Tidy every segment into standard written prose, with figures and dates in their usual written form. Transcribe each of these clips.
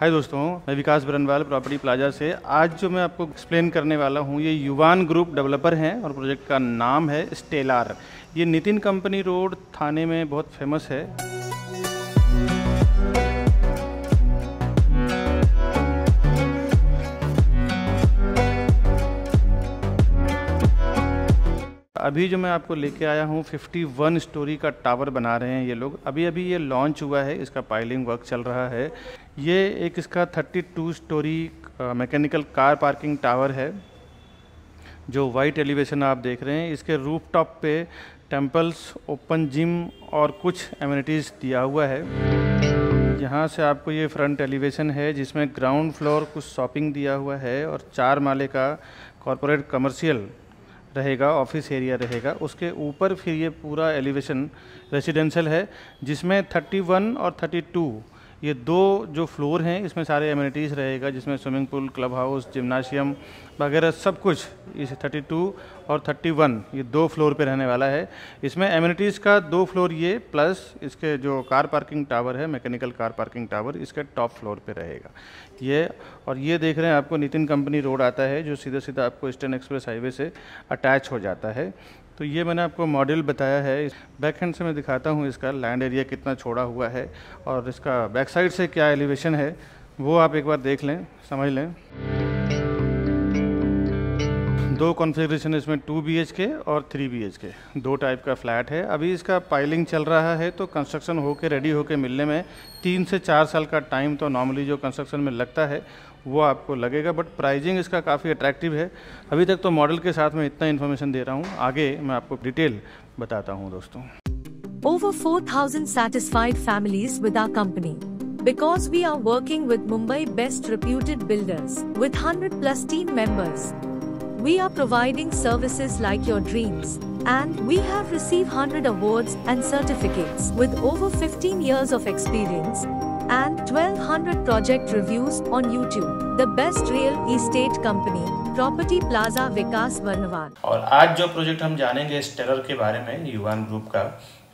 हाय दोस्तों, मैं विकास Barnwal property plaza से। आज जो मैं आपको एक्सप्लेन करने वाला हूँ ये युवान ग्रुप डेवलपर हैं और प्रोजेक्ट का नाम है स्टेलर। ये नितिन कंपनी रोड थाने में बहुत फेमस है। अभी जो मैं आपको लेके आया हूँ 51 स्टोरी का टावर बना रहे हैं ये लोग। अभी ये लॉन्च हुआ है, इसका पाइलिंग वर्क चल रहा है। ये एक इसका 32 story mechanical car parking tower है जो वाइट एलिवेशन आप देख रहे हैं। इसके रूफटॉप पे टेम्पल्स, ओपन जिम और कुछ एमिनिटीज़ दिया हुआ है। यहाँ से आपको ये फ्रंट एलिवेशन है जिसमें ग्राउंड फ्लोर कुछ शॉपिंग दिया हुआ है और 4 माले का कॉरपोरेट कमर्शियल रहेगा, ऑफिस एरिया रहेगा। उसके ऊपर फिर ये पूरा एलिवेशन रेसिडेंशियल है जिसमें 31 और 32 ये दो जो फ्लोर हैं इसमें सारे एमिनिटीज़ रहेगा, जिसमें swimming pool, club house, gymnasium वगैरह सब कुछ इस 32 और 31 ये 2 फ्लोर पे रहने वाला है। इसमें एमिनिटीज़ का 2 फ्लोर ये प्लस इसके जो कार पार्किंग टावर है, मैकेनिकल कार पार्किंग टावर, इसके टॉप फ्लोर पे रहेगा ये। और ये देख रहे हैं आपको नितिन कंपनी रोड आता है जो सीधा सीधा आपको ईस्टर्न एक्सप्रेस हाईवे से अटैच हो जाता है। तो ये मैंने आपको मॉडल बताया है। बैक हैंड से मैं दिखाता हूँ इसका लैंड एरिया कितना छोड़ा हुआ है और इसका बैक साइड से क्या एलिवेशन है वो आप एक बार देख लें, समझ लें। 2 कॉन्फ़िगरेशन इसमें 2 BHK और 3 BHK 2 टाइप का फ्लैट है। अभी इसका पाइलिंग चल रहा है तो कंस्ट्रक्शन होके रेडी होके मिलने में 3 से 4 साल का टाइम तो नॉर्मली जो कंस्ट्रक्शन में लगता है वो आपको लगेगा, बट प्राइजिंग इसका काफ़ी अट्रैक्टिव है। अभी तक तो मॉडल के साथ में इतना इन्फॉर्मेशन दे रहा हूँ, आगे मैं आपको डिटेल बताता हूँ दोस्तों। Over 4,000 satisfied families with our company. Because we are working with Mumbai best reputed builders with 100+ team members. We are providing services like your dreams. And we have received 100 awards and certificates with over 15 years of experience. And 1200 project reviews on YouTube. The best real estate company, Property Plaza विकास बरनवाल। और आज जो project हम जानेंगे stellar के बारे में, युवान group का,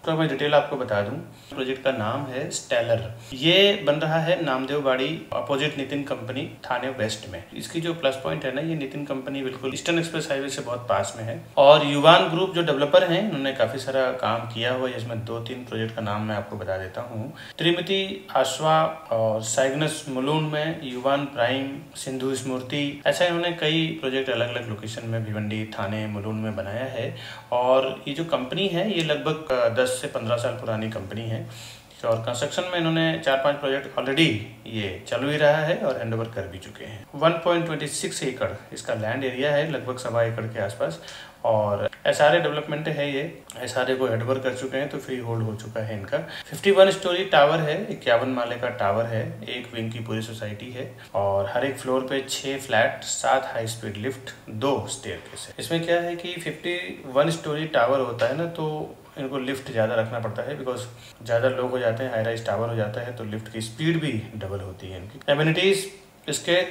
तो मैं डिटेल आपको बता दूं। प्रोजेक्ट का नाम है स्टेलर। ये बन रहा है नामदेवबाड़ी अपोजिट नितिन कंपनी थाने वेस्ट में। इसकी जो प्लस पॉइंट है ना, ये नितिन कंपनी बिल्कुल ईस्टर्न एक्सप्रेस हाईवे से बहुत पास में है। और युवान ग्रुप जो डेवलपर हैं उन्होंने काफी सारा काम किया हुआ है, जिसमें 2-3 प्रोजेक्ट का नाम मैं आपको बता देता हूँ। त्रिमिति आश्वा और साइग्नस मुलुंड में, युवान प्राइम, सिंधु स्मृति, ऐसा इन्होंने कई प्रोजेक्ट अलग अलग लोकेशन में भिवंडी, थाने, मुलुंड में बनाया है। और ये जो कंपनी है ये लगभग 10 से 15 साल पुरानी कंपनी है और कंस्ट्रक्शन में इन्होंने 4-5 प्रोजेक्ट ऑलरेडी ये चल भी रहा है और हैंडओवर कर भी चुके हैं। 1.26 एकड़ इसका लैंड एरिया है, लगभग 1.25 एकड़ के आसपास। और एसआरए डेवलपमेंट है, ये एसआरए को हैंडओवर कर चुके हैं तो फ्री होल्ड हो चुका है इनका। 51 स्टोरी टावर है, 51 माले का टावर है, 1 विंग की पूरी सोसाइटी है और हर एक फ्लोर पे 6 flat, 7 high speed lift, 2 staircase है। इसमें क्या है कि 51 स्टोरी टावर होता है ना, तो इनको लिफ्ट ज़्यादा रखना पड़ता है बिकॉज ज़्यादा लोग हो जाते हैं, हाई राइज टावर हो जाता है तो लिफ्ट की स्पीड भी डबल होती है इनकी। एमिनिटीज़ इसके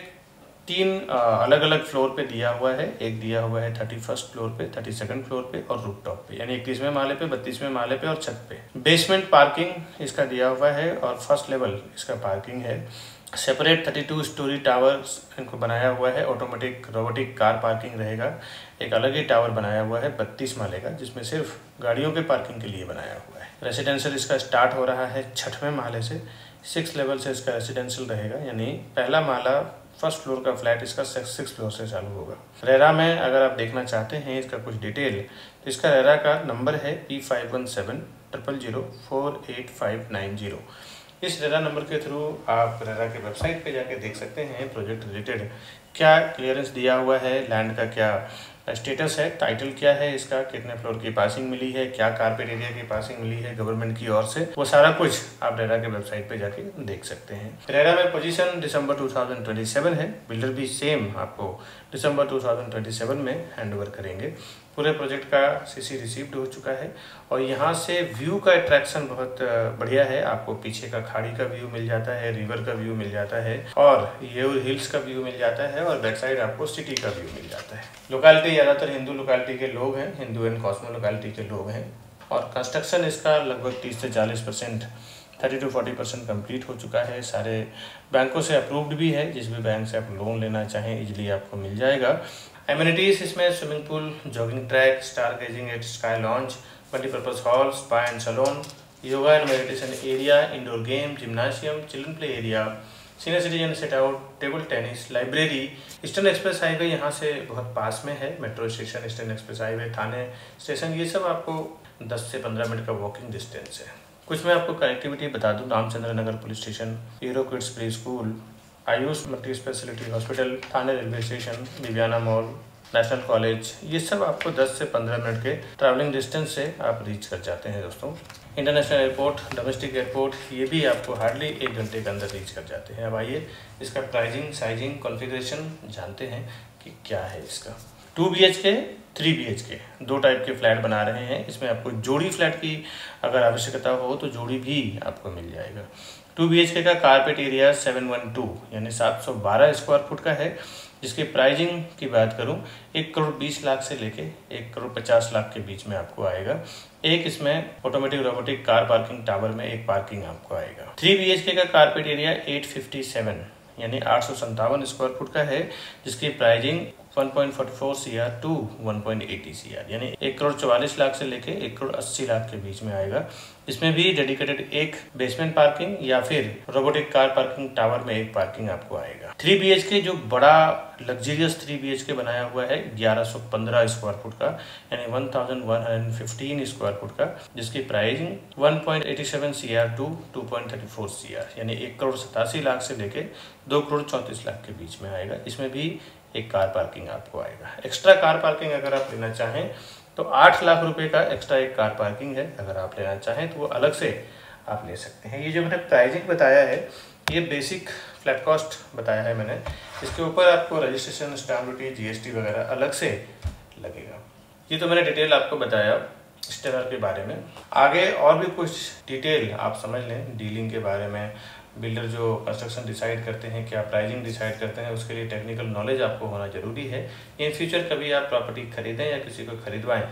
3 अलग अलग फ्लोर पे दिया हुआ है। एक दिया हुआ है 31st फ्लोर पे, 32nd फ्लोर पे और रूफटॉप पे, यानी 31वें माले पे, 32वें माले पे और छत पे। बेसमेंट पार्किंग इसका दिया हुआ है और फर्स्ट लेवल इसका पार्किंग है। सेपरेट 32 स्टोरी टावर इनको बनाया हुआ है, ऑटोमेटिक रोबोटिक कार पार्किंग रहेगा। एक अलग ही टावर बनाया हुआ है 32 माले का, जिसमें सिर्फ गाड़ियों के पार्किंग के लिए बनाया हुआ है। रेसिडेंशियल इसका स्टार्ट हो रहा है 6वें माले से, 6 लेवल से इसका रेसिडेंशियल रहेगा, यानी पहला माला फर्स्ट फ्लोर का फ्लैट इसका 6 फ्लोर से चालू होगा। रेरा में अगर आप देखना चाहते हैं इसका कुछ डिटेल, तो इसका रेरा का नंबर है P517000048590। इस रेरा नंबर के थ्रू आप रेरा के वेबसाइट पे जाके देख सकते हैं प्रोजेक्ट रिलेटेड क्या क्लियरेंस दिया हुआ है, लैंड का क्या स्टेटस है, टाइटल क्या है इसका, कितने फ्लोर की पासिंग मिली है, क्या कारपेट एरिया की पासिंग मिली है गवर्नमेंट की ओर से, वो सारा कुछ आप रेरा के वेबसाइट पे जाके देख सकते हैं। रेरा में पोजीशन दिसंबर 2027 है। बिल्डर भी सेम आपको दिसंबर 2027 में हैंडओवर करेंगे। पूरे प्रोजेक्ट का सीसी रिसीव्ड हो चुका है और यहाँ से व्यू का अट्रैक्शन बहुत बढ़िया है। आपको पीछे का खाड़ी का व्यू मिल जाता है, रिवर का व्यू मिल जाता है और येऊर हिल्स का व्यू मिल जाता है और बैक साइड आपको सिटी का व्यू मिल जाता है। लोकेलिटी ज़्यादातर हिंदू लोकेलिटी के लोग हैं, हिंदू एंड कॉस्मो लोकेलिटी के लोग हैं और कंस्ट्रक्शन इसका लगभग 30 से 40% 30 to 40% कम्प्लीट हो चुका है। सारे बैंकों से अप्रूव्ड भी है, जिस भी बैंक से आप लोन लेना चाहें इजीली आपको मिल जाएगा। एमिनिटीज इसमें swimming pool, jogging track, star gazing at sky lounge, multipurpose hall, spa and salon, yoga and meditation area, indoor game, gymnasium, children play area, senior citizen sit out, table tennis, library. Eastern express highway यहाँ से बहुत पास में है, metro station, eastern express highway, Thane station, ये सब आपको 10 से 15 मिनट का वॉकिंग डिस्टेंस है। कुछ मैं आपको कनेक्टिविटी बता दूं, Ramchandra Nagar police station, hero kids play school, Ayush multi speciality hospital, Thane railway station, Viviana mall, national college, ये सब आपको 10 से 15 मिनट के ट्रैवलिंग डिस्टेंस से आप रीच कर जाते हैं दोस्तों। इंटरनेशनल एयरपोर्ट, डोमेस्टिक एयरपोर्ट, ये भी आपको हार्डली 1 घंटे के अंदर रीच कर जाते हैं। अब आइए इसका प्राइसिंग, साइजिंग, कॉन्फ़िगरेशन जानते हैं कि क्या है इसका। 2 BHK, 3 BHK 2 टाइप के फ्लैट बना रहे हैं। इसमें आपको जोड़ी फ्लैट की अगर आवश्यकता हो तो जोड़ी भी आपको मिल जाएगा। 2 BHK का कारपेट एरिया 712 यानी 712 स्क्वायर फुट का है, जिसकी प्राइसिंग की बात करूं 1 करोड़ 20 लाख से लेके 1 करोड़ 50 लाख के बीच में आपको आएगा। एक इसमें automatic robotic car parking tower में एक पार्किंग आपको आएगा। 3 BHK का कारपेट एरिया 857 यानी 857 स्क्वायर फुट का है, जिसकी प्राइसिंग 1.44 CR टू 1.80 CR यानी 1 करोड़ 44 लाख से लेके 1 करोड़ 80 लाख के बीच में आएगा। इसमें भी डेडिकेटेड एक बेसमेंट पार्किंग या फिर रोबोटिक कार पार्किंग टावर में एक पार्किंग आपको आएगा। 3 BHK जो बड़ा लग्जरियस 3 BHK बनाया हुआ है 1115 स्क्वायर फुट का यानी 1115 स्क्वायर फुट का, जिसकी प्राइसिंग 1.87 CR टू 2.34 CR यानी 1 करोड़ 87 लाख से लेके 2 करोड़ 34 लाख के बीच में आएगा। इसमें भी एक कार पार्किंग आपको आएगा। एक्स्ट्रा कार पार्किंग अगर आप लेना चाहें तो 8 लाख रुपए का एक्स्ट्रा एक कार पार्किंग है, अगर आप लेना चाहें तो वो अलग से आप ले सकते हैं। ये जो मैंने प्राइसिंग बताया है ये बेसिक फ्लैट कॉस्ट बताया है मैंने, इसके ऊपर आपको रजिस्ट्रेशन, स्टैम्प ड्यूटी, GST वगैरह अलग से लगेगा। ये तो मैंने डिटेल आपको बताया स्टेलर के बारे में। आगे और भी कुछ डिटेल आप समझ लें डीलिंग के बारे में, बिल्डर जो कंस्ट्रक्शन डिसाइड करते हैं, क्या प्राइसिंग डिसाइड करते हैं, उसके लिए टेक्निकल नॉलेज आपको होना जरूरी है। इन फ्यूचर कभी आप प्रॉपर्टी खरीदें या किसी को खरीदवाएं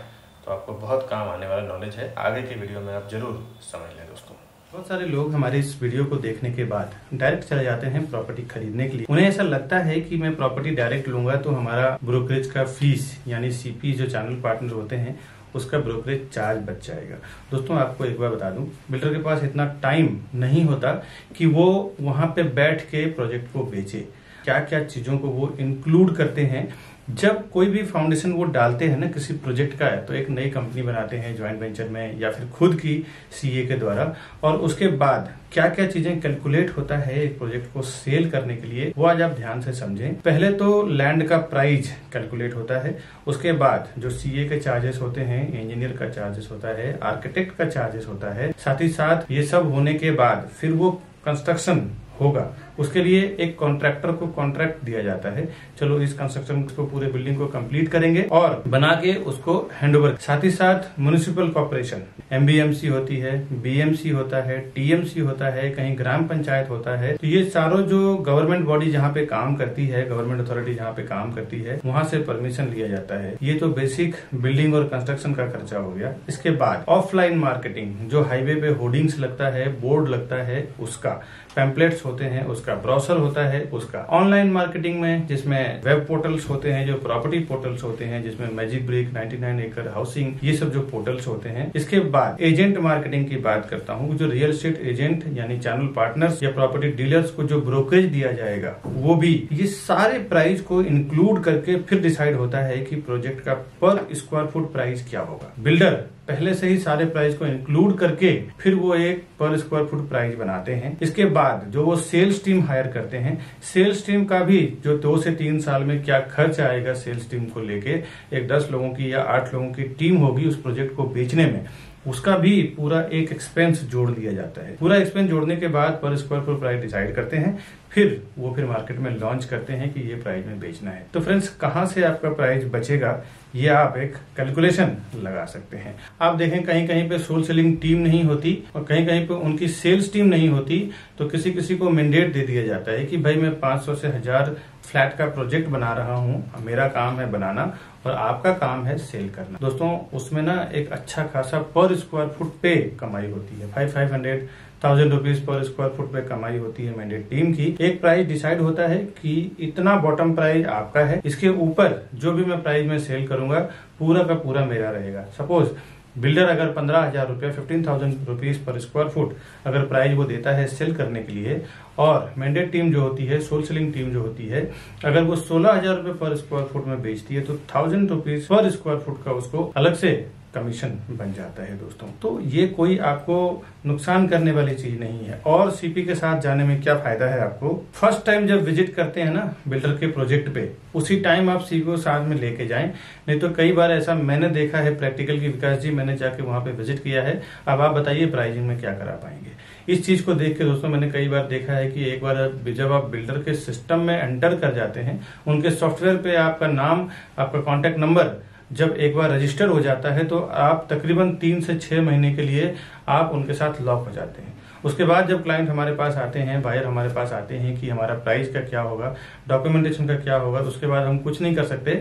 तो आपको बहुत काम आने वाला नॉलेज है, आगे की वीडियो में आप जरूर समझ लें दोस्तों। बहुत सारे लोग हमारे इस वीडियो को देखने के बाद डायरेक्ट चले जाते हैं प्रॉपर्टी खरीदने के लिए। उन्हें ऐसा लगता है कि मैं प्रॉपर्टी डायरेक्ट लूंगा तो हमारा ब्रोकरेज का फीस यानी CP जो चैनल पार्टनर होते हैं उसका ब्रोकरेज चार्ज बच जाएगा। दोस्तों आपको एक बार बता दूं, बिल्डर के पास इतना टाइम नहीं होता कि वो वहां पे बैठ के प्रोजेक्ट को बेचे। क्या क्या चीजों को वो इंक्लूड करते हैं जब कोई भी फाउंडेशन वो डालते हैं ना किसी प्रोजेक्ट का है, तो एक नई कंपनी बनाते हैं ज्वाइंट वेंचर में या फिर खुद की CA के द्वारा, और उसके बाद क्या क्या चीजें कैलकुलेट होता है एक प्रोजेक्ट को सेल करने के लिए, वो आज आप ध्यान से समझें। पहले तो लैंड का प्राइस कैलकुलेट होता है, उसके बाद जो CA के चार्जेस होते हैं, इंजीनियर का चार्जेस होता है, आर्किटेक्ट का चार्जेस होता है, साथ ही साथ ये सब होने के बाद फिर वो कंस्ट्रक्शन होगा, उसके लिए एक कॉन्ट्रैक्टर को कॉन्ट्रैक्ट दिया जाता है। चलो इस कंस्ट्रक्शन को, पूरे बिल्डिंग को कंप्लीट करेंगे और बना के उसको हैंडओवर। साथ ही साथ म्युनिसिपल कॉर्पोरेशन MBMC होती है, BMC होता है, TMC होता है, कहीं ग्राम पंचायत होता है। तो ये सारों जो गवर्नमेंट बॉडी जहाँ पे काम करती है, गवर्नमेंट अथॉरिटी जहाँ पे काम करती है, वहां से परमिशन लिया जाता है। ये तो बेसिक बिल्डिंग और कंस्ट्रक्शन का खर्चा हो गया। इसके बाद ऑफलाइन मार्केटिंग, जो हाईवे पे होर्डिंग्स लगता है, बोर्ड लगता है, उसका पैम्पलेट्स होते हैं, उसका ब्राउसर होता है, उसका ऑनलाइन मार्केटिंग में जिसमें वेब पोर्टल्स होते हैं, जो प्रॉपर्टी पोर्टल्स होते हैं, जिसमें मैजिक ब्रिक, 99 एकड़ हाउसिंग, ये सब जो पोर्टल्स होते हैं। इसके बाद एजेंट मार्केटिंग की बात करता हूँ, जो रियल एस्टेट एजेंट यानी चैनल पार्टनर्स या प्रॉपर्टी डीलर्स को जो ब्रोकरेज दिया जाएगा वो भी, ये सारे प्राइस को इंक्लूड करके फिर डिसाइड होता है कि प्रोजेक्ट का पर स्क्वायर फुट प्राइस क्या होगा। बिल्डर पहले से ही सारे प्राइस को इंक्लूड करके फिर वो एक पर स्क्वायर फुट प्राइस बनाते हैं। इसके बाद जो वो सेल्स टीम हायर करते हैं, सेल्स टीम का भी जो 2 से 3 साल में क्या खर्च आएगा सेल्स टीम को लेके, एक 10 लोगों की या 8 लोगों की टीम होगी उस प्रोजेक्ट को बेचने में, उसका भी पूरा एक एक्सपेंस जोड़ दिया जाता है। पूरा एक्सपेंस जोड़ने के बाद पर स्क्वायर फुट प्राइस डिसाइड करते हैं, फिर मार्केट में लॉन्च करते हैं कि ये प्राइस में बेचना है। तो फ्रेंड्स कहां से आपका प्राइस बचेगा ये आप एक कैलकुलेशन लगा सकते हैं। आप देखें कहीं कहीं पे सोल सेलिंग टीम नहीं होती और कहीं कहीं पे उनकी सेल्स टीम नहीं होती, तो किसी किसी को मैंडेट दे दिया जाता है कि भाई मैं 500 से 1000 फ्लैट का प्रोजेक्ट बना रहा हूँ, मेरा काम है बनाना और आपका काम है सेल करना। दोस्तों उसमें ना एक अच्छा खासा पर स्क्वायर फुट पे कमाई होती है, 500, ₹1000 पर स्क्वायर फुट पे कमाई होती है मैंडेट टीम की। एक प्राइस डिसाइड होता है कि इतना बॉटम प्राइस आपका है, इसके ऊपर जो भी मैं प्राइस में सेल करूंगा पूरा का पूरा मेरा रहेगा। सपोज बिल्डर अगर 15,000 रुपया 15,000 रुपीज पर स्क्वायर फुट अगर प्राइस वो देता है सेल करने के लिए, और मैंडेट टीम जो होती है, सोल सेलिंग टीम जो होती है, अगर वो 16,000 रुपए पर स्क्वायर फुट में बेचती है तो ₹1000 पर स्क्वायर फुट का उसको अलग से कमीशन बन जाता है दोस्तों। तो ये कोई आपको नुकसान करने वाली चीज नहीं है। और सीपी के साथ जाने में क्या फायदा है आपको, फर्स्ट टाइम जब विजिट करते हैं ना बिल्डर के प्रोजेक्ट पे, उसी टाइम आप सीपी को साथ में लेके जाएं। नहीं तो कई बार ऐसा मैंने देखा है प्रैक्टिकल की, विकास जी मैंने जाके वहां पे विजिट किया है, अब आप बताइए प्राइसिंग में क्या करा पाएंगे। इस चीज को देख के दोस्तों मैंने कई बार देखा है कि एक बार जब आप बिल्डर के सिस्टम में एंटर कर जाते हैं, उनके सॉफ्टवेयर पे आपका नाम, आपका कॉन्टेक्ट नंबर जब एक बार रजिस्टर हो जाता है तो आप तकरीबन 3 से 6 महीने के लिए आप उनके साथ लॉक हो जाते हैं। उसके बाद जब क्लाइंट हमारे पास आते हैं, बायर हमारे पास आते हैं कि हमारा प्राइस का क्या होगा, डॉक्यूमेंटेशन का क्या होगा, उसके बाद हम कुछ नहीं कर सकते,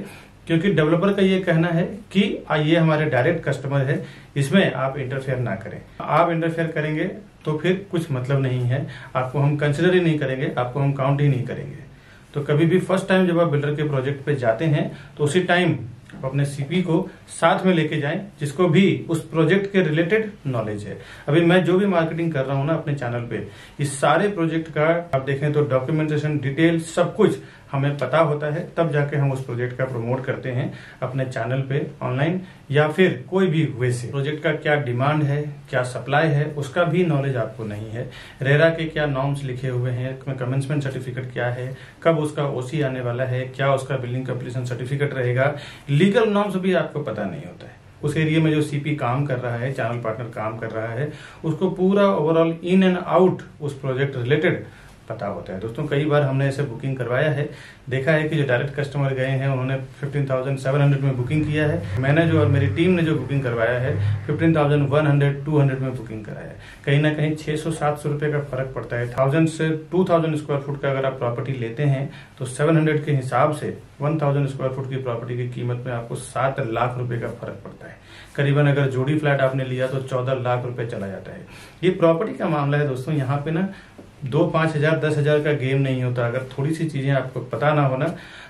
क्योंकि डेवलपर का ये कहना है कि ये हमारे डायरेक्ट कस्टमर है, इसमें आप इंटरफेयर ना करें। आप इंटरफेयर करेंगे तो फिर कुछ मतलब नहीं है, आपको हम कंसिडर ही नहीं करेंगे, आपको हम काउंट ही नहीं करेंगे। तो कभी भी फर्स्ट टाइम जब आप बिल्डर के प्रोजेक्ट पे जाते हैं तो उसी टाइम आप अपने सीपी को साथ में लेके जाएं, जिसको भी उस प्रोजेक्ट के रिलेटेड नॉलेज है। अभी मैं जो भी मार्केटिंग कर रहा हूं ना अपने चैनल पे, इस सारे प्रोजेक्ट का आप देखें तो डॉक्यूमेंटेशन, डिटेल सब कुछ हमें पता होता है, तब जाके हम उस प्रोजेक्ट का प्रमोट करते हैं अपने चैनल पे, ऑनलाइन या फिर कोई भी वे से। प्रोजेक्ट का क्या डिमांड है, क्या सप्लाई है, उसका भी नॉलेज आपको नहीं है। रेरा के क्या नॉर्म्स लिखे हुए हैं, कमेंसमेंट सर्टिफिकेट क्या है, कब उसका ओसी आने वाला है, क्या उसका बिल्डिंग कंप्लीशन सर्टिफिकेट रहेगा, लीगल नॉर्म्स भी आपको पता नहीं होता है। उस एरिया में जो सीपी काम कर रहा है, चैनल पार्टनर काम कर रहा है, उसको पूरा ओवरऑल इन एंड आउट उस प्रोजेक्ट रिलेटेड पता होता है। दोस्तों कई बार हमने ऐसे बुकिंग करवाया है, देखा है कि जो डायरेक्ट कस्टमर गए हैं उन्होंने 15,700 में बुकिंग किया है, मैंने जो और मेरी टीम ने जो बुकिंग करवाया है 15,100, 200 में बुकिंग कराया है। कहीं ना कहीं 600-700 रुपए का फर्क पड़ता है। 1000 से 2000 स्क्वायर फुट का अगर आप प्रॉपर्टी लेते हैं तो 700 के हिसाब से 1000 स्क्वायर फुट की प्रॉपर्टी की कीमत में आपको 7 लाख रुपए का फर्क पड़ता है। करीबन अगर जोड़ी फ्लैट आपने लिया तो 14 लाख रुपए चला जाता है। ये प्रॉपर्टी का मामला है दोस्तों, यहाँ पे ना 2-5 हजार 10 हजार का गेम नहीं होता। अगर थोड़ी सी चीजें आपको पता ना हो ना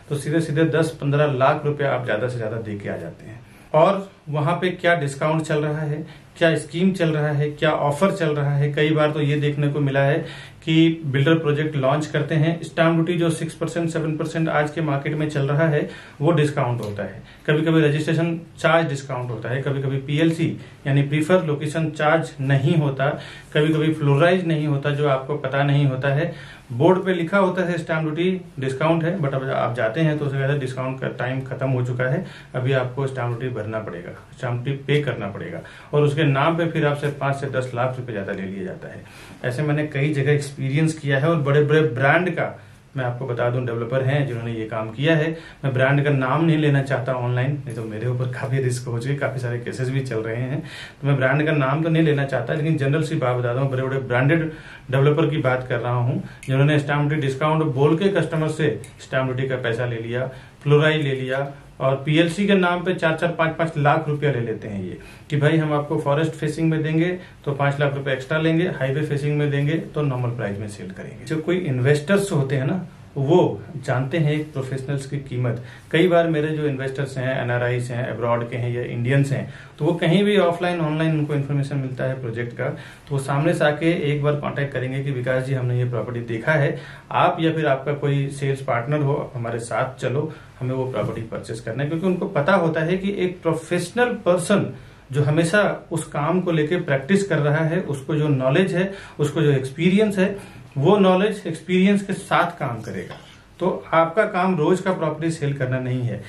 तो सीधे सीधे 10-15 लाख रुपए आप ज्यादा से ज्यादा दे के आ जाते हैं। और वहां पे क्या डिस्काउंट चल रहा है, क्या स्कीम चल रहा है, क्या ऑफर चल रहा है। कई बार तो ये देखने को मिला है कि बिल्डर प्रोजेक्ट लॉन्च करते हैं, स्टाम्प ड्यूटी जो 6% 7% आज के मार्केट में चल रहा है वो डिस्काउंट होता है। कभी कभी रजिस्ट्रेशन चार्ज डिस्काउंट होता है, कभी कभी पीएलसी यानी प्रीफर लोकेशन चार्ज नहीं होता, कभी कभी फ्लोराइज नहीं होता, जो आपको पता नहीं होता है। बोर्ड पे लिखा होता है स्टाम्प ड्यूटी डिस्काउंट है, बट अब आप जाते हैं तो उससे कहते हैं डिस्काउंट का टाइम खत्म हो चुका है, अभी आपको स्टाम्प ड्यूटी भरना पड़ेगा, स्टाम्प ड्यूटी पे करना पड़ेगा, और उसके नाम पे फिर आपसे 5 से 10 लाख रुपए ज्यादा ले लिया जाता है। ऐसे मैंने कई जगह एक्सपीरियंस किया है। और बड़े बड़े ब्रांड का मैं आपको बता दूं, डेवलपर हैं जिन्होंने ये काम किया है। मैं ब्रांड का नाम नहीं लेना चाहता ऑनलाइन, नहीं तो मेरे ऊपर काफी रिस्क हो चुके, काफी सारे केसेस भी चल रहे हैं, तो मैं ब्रांड का नाम तो नहीं लेना चाहता, लेकिन जनरल सी बात बता दूं, बड़े बड़े ब्रांडेड डेवलपर की बात कर रहा हूं जिन्होंने स्टाम्प ड्यूटी डिस्काउंट बोल के कस्टमर से स्टाम्प ड्यूटी का पैसा ले लिया, फ्लोराइज ले लिया, और पीएलसी के नाम पे 4-4, 5-5 लाख रुपया ले लेते हैं ये कि भाई हम आपको फॉरेस्ट फेसिंग में देंगे तो 5 लाख रुपए एक्स्ट्रा लेंगे, हाईवे फेसिंग में देंगे तो नॉर्मल प्राइस में सेल करेंगे। जो कोई इन्वेस्टर्स होते हैं ना वो जानते हैं एक प्रोफेशनल्स की कीमत। कई बार मेरे जो इन्वेस्टर्स हैं, एनआरआईस हैं, अब्रॉड के हैं या इंडियंस हैं, तो वो कहीं भी ऑफलाइन ऑनलाइन उनको इन्फॉर्मेशन मिलता है प्रोजेक्ट का, तो वो सामने से आके एक बार कांटेक्ट करेंगे कि विकास जी हमने ये प्रॉपर्टी देखा है, आप या फिर आपका कोई सेल्स पार्टनर हो हमारे साथ चलो, हमें वो प्रॉपर्टी परचेस करना है। क्योंकि उनको पता होता है कि एक प्रोफेशनल पर्सन जो हमेशा उस काम को लेके प्रैक्टिस कर रहा है, उसको जो नॉलेज है, उसको जो एक्सपीरियंस है, वो नॉलेज एक्सपीरियंस के साथ काम करेगा। तो आपका काम रोज का प्रॉपर्टी सेल करना नहीं है।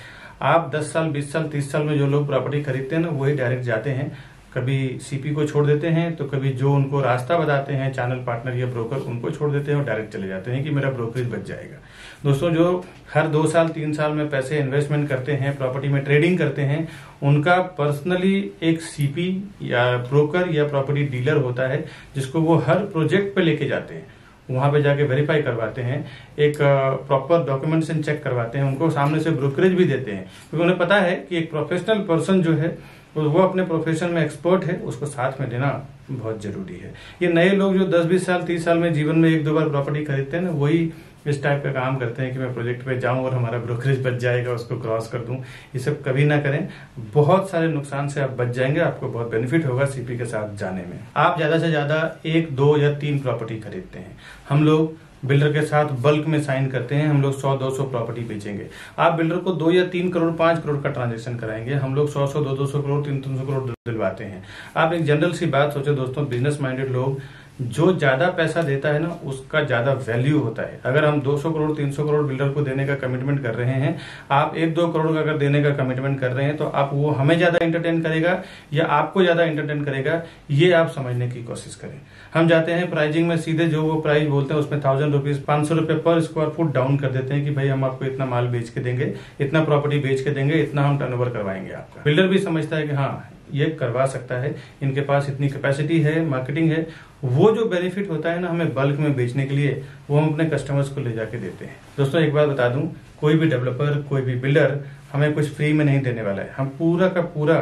आप 10 साल 20 साल 30 साल में जो लोग प्रॉपर्टी खरीदते हैं ना, वही डायरेक्ट जाते हैं, कभी सीपी को छोड़ देते हैं, तो कभी जो उनको रास्ता बताते हैं चैनल पार्टनर या ब्रोकर, उनको छोड़ देते हैं और डायरेक्ट चले जाते हैं कि मेरा ब्रोकरेज बच जाएगा। दोस्तों जो हर 2 साल 3 साल में पैसे इन्वेस्टमेंट करते हैं, प्रॉपर्टी में ट्रेडिंग करते हैं, उनका पर्सनली एक सीपी या ब्रोकर या प्रॉपर्टी डीलर होता है जिसको वो हर प्रोजेक्ट पे लेके जाते हैं, वहां पे जाके वेरीफाई करवाते हैं, एक प्रॉपर डॉक्यूमेंटेशन चेक करवाते हैं, उनको सामने से ब्रोकरेज भी देते हैं, क्योंकि उन्हें पता है कि एक प्रोफेशनल पर्सन जो है वो अपने प्रोफेशन में एक्सपर्ट है, उसको साथ में लेना बहुत जरूरी है। ये नए लोग जो 10-20 साल 30 साल में जीवन में 1-2 बार प्रॉपर्टी खरीदते हैं ना, वही इस टाइप का काम करते हैं कि मैं प्रोजेक्ट पे जाऊं और हमारा ब्रोकरेज बच जाएगा, उसको क्रॉस कर दूं। ये सब कभी ना करें, बहुत सारे नुकसान से आप बच जाएंगे, आपको बहुत बेनिफिट होगा सीपी के साथ जाने में। आप ज्यादा से ज्यादा 1, 2 या 3 प्रॉपर्टी खरीदते हैं। हम लोग बिल्डर के साथ बल्क में साइन करते हैं, हम लोग 100-200 प्रॉपर्टी बेचेंगे। आप बिल्डर को 2 या 3 करोड़ 5 करोड़ का ट्रांजेक्शन कराएंगे, हम लोग 100-100 200 करोड़ 300 करोड़ दिलवाते हैं। आप एक जनरल सी बात सोचो दोस्तों, बिजनेस माइंडेड लोग, जो ज्यादा पैसा देता है ना उसका ज्यादा वैल्यू होता है। अगर हम 200 करोड़ 300 करोड़ बिल्डर को देने का कमिटमेंट कर रहे हैं, आप 1-2 करोड़ का अगर देने का कमिटमेंट कर रहे हैं, तो आप वो हमें ज्यादा एंटरटेन करेगा या आपको ज्यादा एंटरटेन करेगा, ये आप समझने की कोशिश करें। हम जाते हैं प्राइजिंग में सीधे जो वो प्राइस बोलते हैं उसमें 1000 रुपीज 500 रुपए पर स्क्वायर फुट डाउन कर देते हैं कि भाई हम आपको इतना माल बेच के देंगे, इतना प्रॉपर्टी बेच के देंगे, इतना हम टर्नओवर करवाएंगे आपका। बिल्डर भी समझता है कि हाँ ये करवा सकता है, इनके पास इतनी कैपेसिटी है, मार्केटिंग है। वो जो बेनिफिट होता है ना हमें बल्क में बेचने के लिए, वो हम अपने कस्टमर्स को ले जाके देते हैं। दोस्तों एक बात बता दूं, कोई भी डेवलपर कोई भी बिल्डर हमें कुछ फ्री में नहीं देने वाला है। हम पूरा का पूरा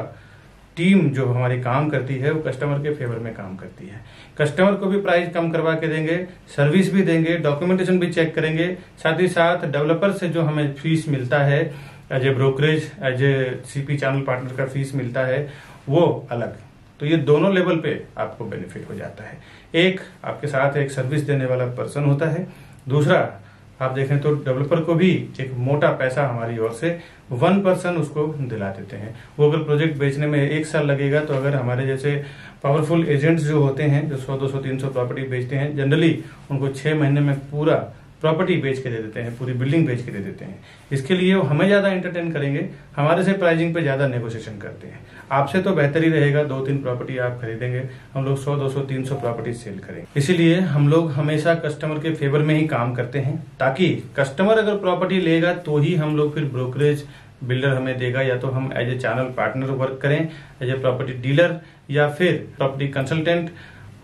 टीम जो हमारी काम करती है वो कस्टमर के फेवर में काम करती है। कस्टमर को भी प्राइस कम करवा के देंगे, सर्विस भी देंगे, डॉक्यूमेंटेशन भी चेक करेंगे, साथ ही साथ डेवलपर से जो हमें फीस मिलता है as a brokerage, as a CP channel partner का फीस मिलता है, वो अलग। तो ये दोनों लेवल पे आपको बेनिफिट हो जाता है। एक आपके साथ एक सर्विस देने वाला पर्सन होता है, दूसरा आप देखें तो डेवलपर को भी एक मोटा पैसा हमारी ओर से 1% उसको दिला देते हैं। वो अगर प्रोजेक्ट बेचने में 1 साल लगेगा, तो अगर हमारे जैसे पावरफुल एजेंट्स जो होते हैं जो 100-200-300 प्रॉपर्टी बेचते हैं, जनरली उनको 6 महीने में पूरा प्रॉपर्टी बेच के दे देते हैं, पूरी बिल्डिंग बेच के दे देते हैं। इसके लिए वो हमें ज्यादा एंटरटेन करेंगे, हमारे से प्राइसिंग पे ज्यादा नेगोशिएशन करते हैं। आपसे तो बेहतर ही रहेगा 2-3 प्रॉपर्टी आप खरीदेंगे, हम लोग 100-200-300 प्रॉपर्टी सेल करेंगे। इसीलिए हम लोग हमेशा कस्टमर के फेवर में ही काम करते हैं, ताकि कस्टमर अगर प्रॉपर्टी लेगा तो ही हम लोग फिर ब्रोकरेज बिल्डर हमें देगा, या तो हम as a channel partner work करें, एज ए प्रॉपर्टी डीलर, या फिर प्रॉपर्टी कंसल्टेंट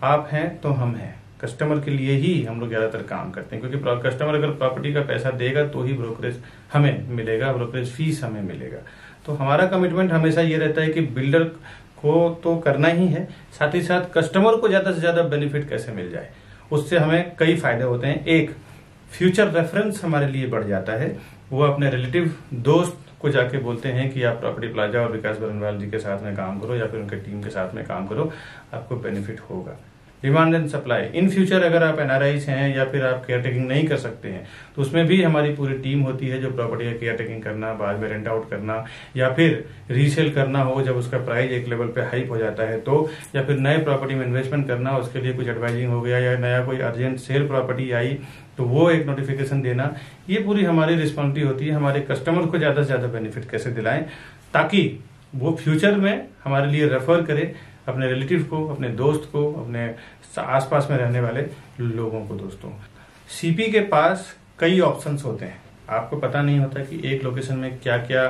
आप हैं तो हम हैं। कस्टमर के लिए ही हम लोग ज्यादातर काम करते हैं, क्योंकि कस्टमर अगर प्रॉपर्टी का पैसा देगा तो ही ब्रोकरेज हमें मिलेगा, ब्रोकरेज फीस हमें मिलेगा। तो हमारा कमिटमेंट हमेशा ये रहता है कि बिल्डर को तो करना ही है, साथ ही साथ कस्टमर को ज्यादा से ज्यादा बेनिफिट कैसे मिल जाए, उससे हमें कई फायदे होते हैं। एक, फ्यूचर रेफरेंस हमारे लिए बढ़ जाता है। वो अपने रिलेटिव दोस्त को जाके बोलते हैं कि आप प्रॉपर्टी प्लाजा और विकास बरनवाल जी के साथ में काम करो, या फिर उनके टीम के साथ में काम करो, आपको बेनिफिट होगा। Demand and supply, in future अगर आप एनआरआईज हैं या फिर आप केयर टेकिंग नहीं कर सकते हैं, तो उसमें भी हमारी पूरी टीम होती है जो प्रॉपर्टी का केयर टेकिंग करना, बाद में रेंट आउट करना, या फिर रीसेल करना हो जब उसका प्राइस एक लेवल पे हाइप हो जाता है तो, या फिर नए प्रॉपर्टी में इन्वेस्टमेंट करना, उसके लिए कुछ एडवाइजिंग हो गया, या नया कोई अर्जेंट सेल प्रॉपर्टी आई तो वो एक नोटिफिकेशन देना, ये पूरी हमारी रिस्पॉन्सिबिलिटी होती है। हमारे कस्टमर को ज्यादा से ज्यादा बेनिफिट कैसे दिलाएं, ताकि वो फ्यूचर में हमारे लिए रेफर करे अपने रिलेटिव को, अपने दोस्त को, अपने आसपास में रहने वाले लोगों को। दोस्तों सीपी के पास कई ऑप्शंस होते हैं, आपको पता नहीं होता कि एक लोकेशन में क्या क्या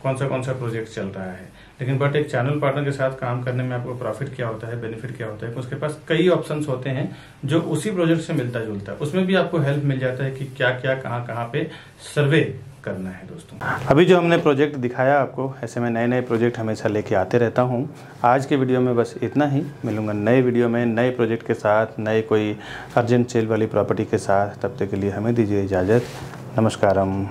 कौन सा प्रोजेक्ट चल रहा है, लेकिन बट एक चैनल पार्टनर के साथ काम करने में आपको प्रॉफिट क्या होता है, बेनिफिट क्या होता है, उसके पास कई ऑप्शंस होते हैं जो उसी प्रोजेक्ट से मिलता जुलता है। उसमें भी आपको हेल्प मिल जाता है कि क्या क्या कहाँ पे सर्वे करना है। दोस्तों अभी जो हमने प्रोजेक्ट दिखाया आपको, ऐसे में नए नए प्रोजेक्ट हमेशा लेके आते रहता हूँ। आज के वीडियो में बस इतना ही, मिलूंगा नए वीडियो में नए प्रोजेक्ट के साथ, नए कोई अर्जेंट सेल वाली प्रॉपर्टी के साथ। तब तक के लिए हमें दीजिए इजाज़त। नमस्कारम।